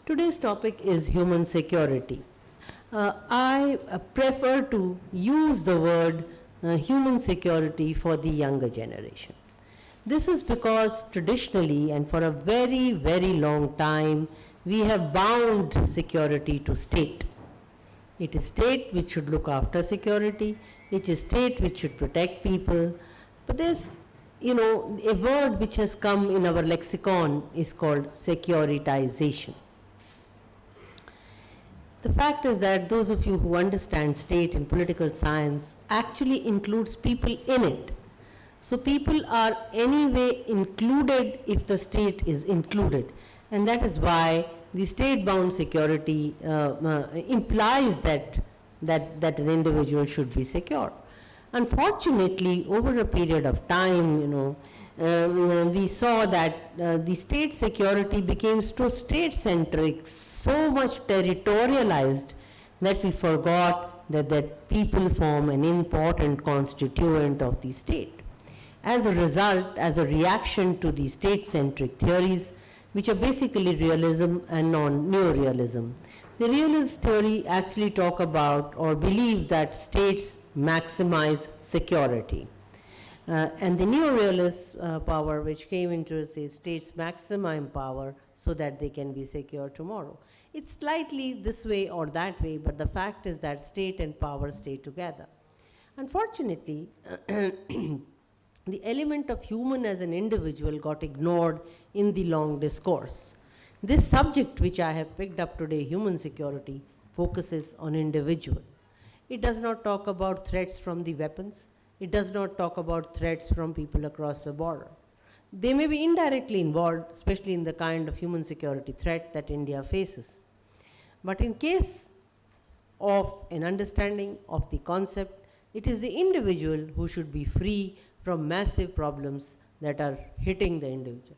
Today's topic is human security. I prefer to use the word human security for the younger generation. This is because traditionally and for a very, very long time, we have bound security to state. It is state which should look after security, it is state which should protect people. But there's, a word which has come in our lexicon is called securitization. The fact is that those of you who understand state and political science actually includes people in it. So people are anyway included if the state is included. And that is why the state-bound security implies that an individual should be secure. Unfortunately, over a period of time, we saw that the state security became so state-centric, so much territorialized, that we forgot that people form an important constituent of the state. As a result, as a reaction to the state-centric theories, which are basically realism and neorealism, the realist theory actually talk about or believe that states maximize security. And the neorealist power, which came into say states maximum power so that they can be secure tomorrow. It's slightly this way or that way, but the fact is that state and power stay together. Unfortunately, the element of human as an individual got ignored in the long discourse. This subject which I have picked up today, human security, focuses on individual. It does not talk about threats from the weapons. It does not talk about threats from people across the border. They may be indirectly involved, especially in the kind of human security threat that India faces. But in case of an understanding of the concept, it is the individual who should be free from massive problems that are hitting the individual.